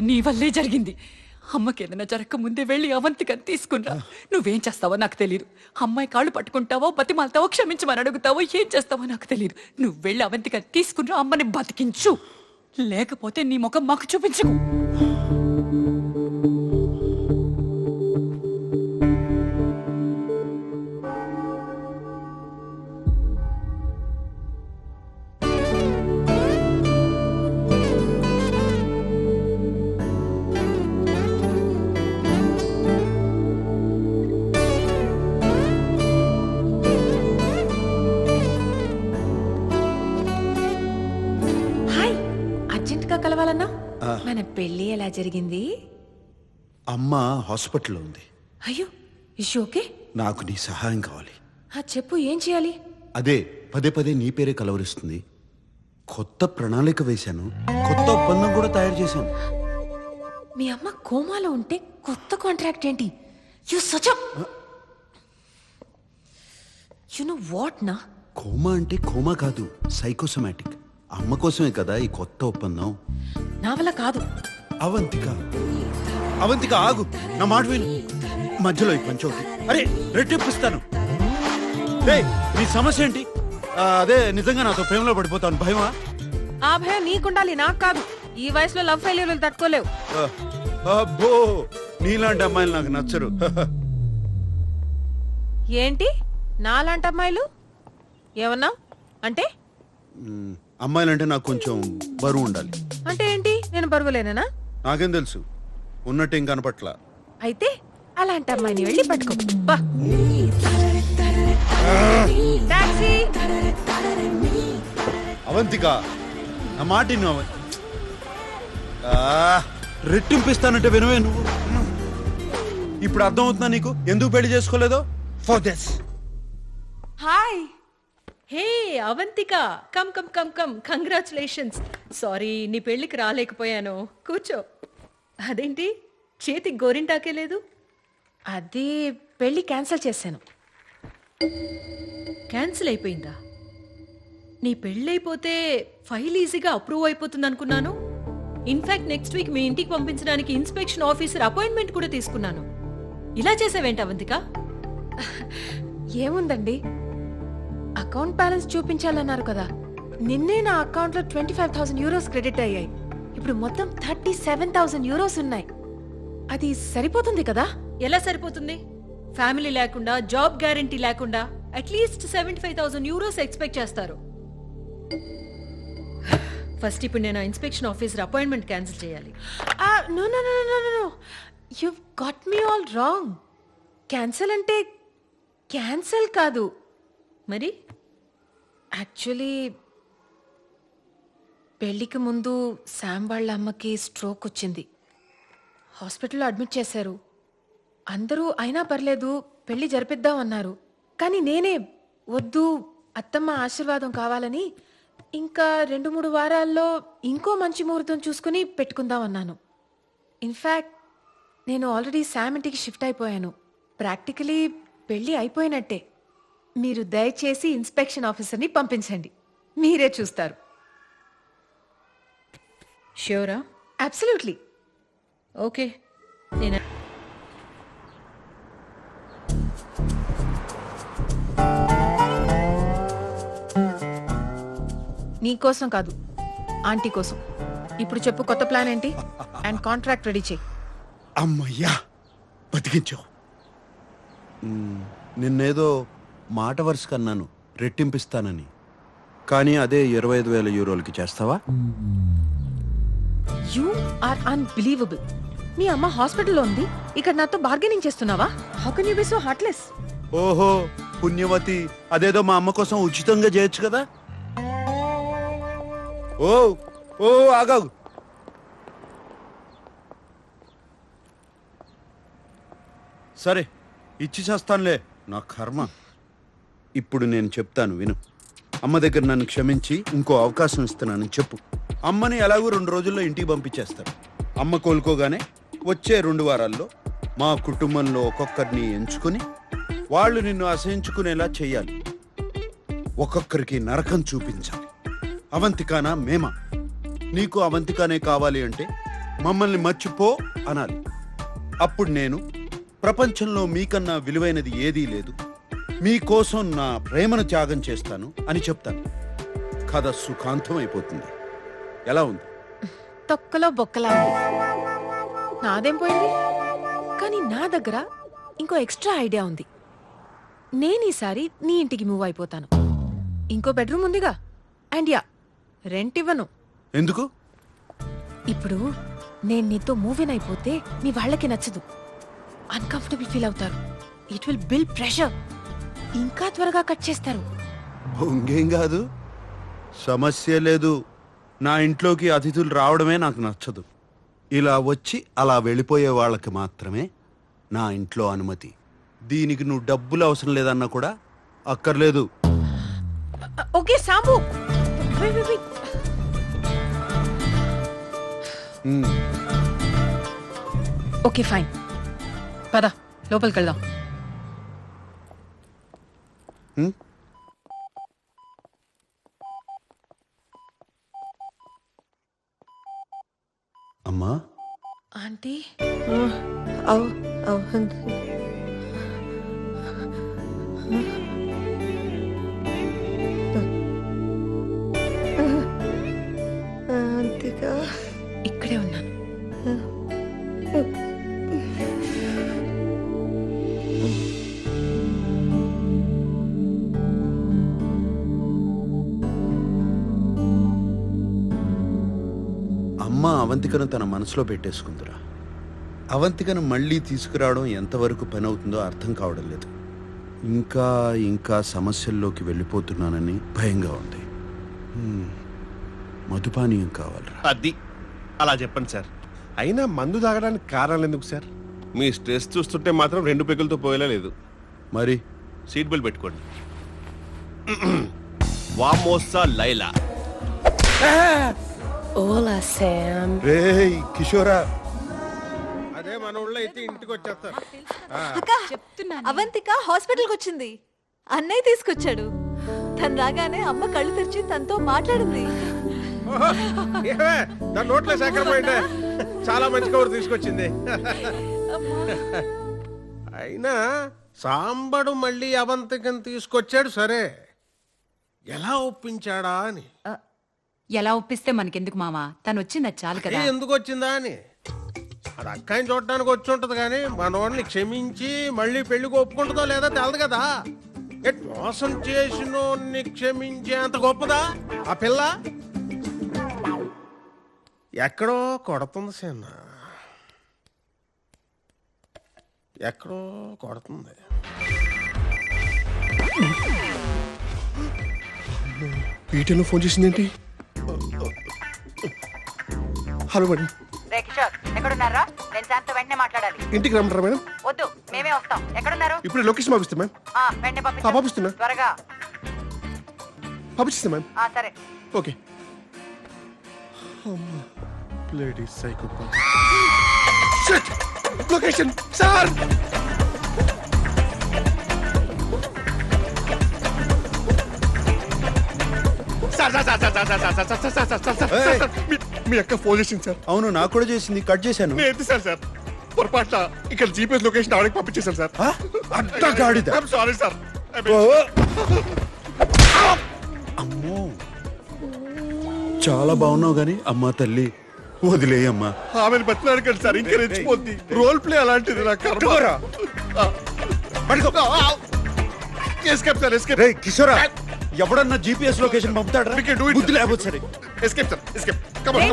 నీ వల్లే జరిగింది. అమ్మకేదైనా జరగక ముందే వెళ్ళి అవంతికని తీసుకున్నా. నువ్వేం చేస్తావో నాకు తెలియదు. అమ్మాయి కాళ్ళు పట్టుకుంటావో, బతిమాలతావో, క్షమించమని అడుగుతావో, ఏం చేస్తావో నాకు తెలియదు. నువ్వు వెళ్ళి అవంతికని తీసుకున్నా, అమ్మని బతికించు. లేకపోతే నీ ముఖం మాకు చూపించకు. కలవాలన్నా మన పెళ్లి ఎలా జరిగింది? అమ్మ హాస్పిటల్లో ఉంది. అయ్యో, ఇష్యూ ఓకే? నాకు నీ సహాయం కావాలి. చెప్పు, ఏం చేయాలి? అదే పదే పదే నీ పేరే కలవరిస్తుంది. కొత్త ప్రణాళిక వేశాను, కొత్త ఒప్పందం కూడా తయారు చేశాను. మీ అమ్మ కోమాలో ఉంటే కొత్త కాంట్రాక్ట్ ఏంటి? You such you know what నా? కోమా అంటే కోమా కాదు, సైకోసమాటిక్. అమ్మ కోసమే కదా ఈ కొత్త ఒప్పందం. నా వల్ల కాదు. అవంతిక, అవంతిక ఆగు, నా మాట విను. మధ్యలో ఈ పంచోకి అరే రెట్టిప్పిస్తాను. నీ సమస్య ఏంటి? అదే నిజంగా నాతో ప్రేమలో పడిపోతాను భయమా? ఆ భయం నీకుండాలి, నాకు కాదు. ఈ వయసులో లవ్ ఫెయిల్యూర్లు తట్టుకోలేవు. అబ్బో, నీలాంటి అమ్మాయిలు నాకు నచ్చరు. ఏంటి నాలాంటి అమ్మాయిలు ఏమన్నా అంటే? అమ్మాయిలంటే నాకు కొంచెం బరువు ఉండాలి. అంటే ఏంటి? నేను బరువులేనా? నాకేం తెలుసు, ఉన్నట్టేం కనపట్ల. అయితే అలాంటి అమ్మాయిని వెళ్ళి పట్టుకో. అవంతిక, నా మాట నువ్వు రెట్టింపిస్తానంటే వినవే నువ్వు. ఇప్పుడు అర్థం అవుతుందా నీకు ఎందుకు పెళ్లి చేసుకోలేదో? For this. Hi. Hey Avantika, come come come come, congratulations. Sorry నీ పెళ్ళికి రాలేకపోయాను. కూర్చో. అదేంటి చేతికి గోరింటాకే లేదు? అది పెళ్లి క్యాన్సిల్ చేశాను. క్యాన్సిల్ అయిపోయిందా? నీ పెళ్ళైపోతే ఫైల్ ఈజీగా అప్రూవ్ అయిపోతుంది అనుకున్నాను. ఇన్ఫాక్ట్ నెక్స్ట్ వీక్ మీ ఇంటికి పంపించడానికి ఇన్స్పెక్షన్ ఆఫీసర్ అపాయింట్మెంట్ కూడా తీసుకున్నాను. ఇలా చేసావేంటి అవంతిక? ఏముందండి, అకౌంట్ బ్యాలెన్స్ చూపించాలన్నారు కదా. నిన్నే నా అకౌంట్ లో 25,000 euros క్రెడిట్ అయ్యాయి. ఇప్పుడు మొత్తం 37,000 euros ఉన్నాయి. అది సరిపోతుంది కదా? ఎలా సరిపోతుంది? ఫ్యామిలీ లేకుండా, జాబ్ గ్యారంటీ లేకుండా అట్లీస్ట్ 75,000 euros ఎక్స్పెక్ట్ చేస్తారు. ఫస్ట్ ఇప్పుడు నేను ఇన్స్పెక్షన్ ఆఫీసర్ అపాయింట్మెంట్ క్యాన్సిల్ చేయాలి. No no no no no, you got me all wrong. Cancel అంటే క్యాన్సిల్ కాదు. మరి యాక్చువల్లీ పెళ్లికి ముందు శామ్ వాళ్ళ అమ్మకి స్ట్రోక్ వచ్చింది. హాస్పిటల్లో అడ్మిట్ చేశారు. అందరూ అయినా పర్లేదు పెళ్లి జరిపిద్దాం అన్నారు. కానీ నేనే వద్దు, అత్తమ్మ ఆశీర్వాదం కావాలని ఇంకా 2-3 వారాల్లో ఇంకో మంచి ముహూర్తం చూసుకుని పెట్టుకుందాం అన్నాను. ఇన్ఫ్యాక్ట్ నేను ఆల్రెడీ శామ్ ఇంటికి షిఫ్ట్ అయిపోయాను. ప్రాక్టికలీ పెళ్లి అయిపోయినట్టే. మీరు దయచేసి ఇన్స్పెక్షన్ ఆఫీసర్ని పంపించండి, మీరే చూస్తారు. ష్యూరా? అబ్సల్యూట్లీ. ఓకే. నేను నీకోసం కాదు, ఆంటీ కోసం. ఇప్పుడు చెప్పు, కొత్త ప్లాన్ ఏంటి? అండ్ కాంట్రాక్ట్ రెడీ చేయి. అమ్మయ్యా, బతికించావు. నిన్నేదో మాట వరుస కన్నాను రెట్టింపిస్తానని, కానీ అదే 25,000 euros చేస్తావా? You are unbelievable. మీ అమ్మ హాస్పిటల్లో ఉంది, ఇక్కడ నాతో బార్గెనింగ్ చేస్తున్నావా? How can you be so heartless? ఓహో పుణ్యవతి, అదేదో మా అమ్మ కోసం ఉచితంగా చేయొచ్చు కదా. ఓ ఓ ఆగాగు. సరే ఇచ్చి చేస్తానులే, నా కర్మ. ఇప్పుడు నేను చెప్తాను విను. అమ్మ దగ్గర నన్ను క్షమించి ఇంకో అవకాశం ఇస్తున్నానని చెప్పు. అమ్మని ఎలాగో 2 రోజుల్లో ఇంటికి పంపించేస్తారు. అమ్మ కోలుకోగానే వచ్చే 2 వారాల్లో మా కుటుంబంలో ఒక్కొక్కరిని ఎంచుకొని వాళ్ళు నిన్ను అసహించుకునేలా చెయ్యాలి. ఒక్కొక్కరికి నరకం చూపించాలి. అవంతికానా మేమా? నీకు అవంతికానే కావాలి అంటే మమ్మల్ని మర్చిపో అనాలి. అప్పుడు నేను ప్రపంచంలో మీకన్నా విలువైనది ఏదీ లేదు, మీకోసం నా ప్రేమను త్యాగం చేస్తాను అని చెప్తాను. కథ సుఖాంతం అయిపోతుంది. ఎలా ఉంది? తొక్కలో బొక్కలా ఉంది. నాదేం పోయింది? కానీ నా దగ్గర ఇంకో ఎక్స్ట్రా ఐడియా ఉంది. నేను ఈసారి నీ ఇంటికి మూవ్ అయిపోతాను. ఇంకో బెడ్రూమ్ ఉందిగా. అండ్ యా, రెంట్ ఇవ్వను. ఎందుకు? ఇప్పుడు నేను నీతో మూవ్ ఇన్ అయిపోతే నీ వాళ్ళకి నచ్చదు, అన్కంఫర్టబుల్ ఫీల్ అవుతారు. It will build pressure. ఇంకా త్వరగా కట్ చేస్తారు. ఇంకేం కాదు, సమస్య లేదు. నా ఇంట్లోకి అతిథులు రావడమే నాకు నచ్చదు. ఇలా వచ్చి అలా వెళ్ళిపోయే వాళ్ళకి మాత్రమే నా ఇంట్లో అనుమతి. దీనికి నువ్వు డబ్బులు అవసరం లేదన్నా కూడా అక్కర్లేదు. Okay Sambu. Wait, wait, wait. Okay fine, పద లోపలికి వెళ్దాం. అమ్మా, ఆంటీ ఇక్కడే ఉన్నాను. అమ్మ అవంతికను తన మనసులో పెట్టేసుకుందిరా. అవంతికను మళ్ళీ తీసుకురావడం ఎంతవరకు పని అవుతుందో అర్థం కావడం లేదు. ఇంకా ఇంకా సమస్యల్లోకి వెళ్ళిపోతున్నానని భయంగా ఉంది. మధుపానీయం కావాలరా. అది అలా చెప్పండి సార్. అయినా మందు తాగడానికి కారణాలు ఎందుకు సార్? మీ స్ట్రెస్ చూస్తుంటే మాత్రం 2 పెగులతో పోయేలా లేదు. మరి సీట్ బెల్ట్ పెట్టుకోండి. వామోసా లైలా. ఓలా శామ్. రేయ్ కిషోరా, అదే మన ఊళ్ళో అయితే ఇంటికి వచ్చేస్తారు. అవంతిక హాస్పిటల్కి వచ్చింది. అన్నయ్య తీసుకొచ్చాడు. తను రాగానే అమ్మ కళ్ళు తెరిచి తనతో మాట్లాడింది. దాని నోట్లో సేకరమైందే. చాలా మంచి కబురు తీసుకొచ్చింది. అయినా సాంబడు మళ్ళీ అవంతికను తీసుకొచ్చాడు సరే, ఎలా ఒప్పించాడా అని. ఎలా ఒప్పిస్తే మనకెందుకు మావా, తను వచ్చింది చాలు కదా. ఎందుకు వచ్చిందా అని అది అక్కాయిని చూడడానికి వచ్చి ఉంటది కానీ మనోడిని క్షమించి మళ్ళీ పెళ్లికి ఒప్పుకుంటుందో లేదా తెలదు కదా. మోసం చేసినోడిని క్షమించే అంత గొప్పదా ఆ పిల్ల? ఎక్కడో కొడుతుంది సేన, ఎక్కడో కొడుతుంది. పీటీలో ఫోన్ చేసిందేంటి? Hello madam. రే కిషోర్, ఎక్కడున్నారా? నేను శాంత్ వెంటనే మాట్లాడాలి. ఇంటికి రమ్మంటారా మేడం? వద్దు, మేమే వస్తాం. ఎక్కడున్నారు? ఇప్పుడు లొకేషన్ పంపిస్తా మ్యామ్. వెంటనే పంపిస్తున్నా. త్వరగా. పంపిస్తా మ్యామ్. సరే. Okay. Bloody psychopath. Shit! Location, sir! మీ అక్క ఫోన్ చేసింది సార్. అవును, నాకు కూడా చేసింది. కట్ చేశాను. నేను ఎత్తిసాను సార్. పొరపాట్ల ఇక్కడ జీపీఎస్ లొకేషన్ ఆవిడకి పంపించేశాను సార్. అడ్డగాడిద. Sorry sir. అమ్మో, చాలా బాగున్నావు గాని అమ్మా తల్లి వదిలేయమ్మా. ఆమెను బతిలాడకండి సార్, ఇంకా రెచ్చిపోద్ది. రోల్ ప్లే అలాంటిది. నా కర్మ. Escape sir, escape. రేయ్ కిషోరా, ఎవడన్నా జీపీఎస్ లొకేషన్ పంపుతాడా? We can do it. బుద్ధి లేకపోతే సరే. Escape sir, escape. Come on.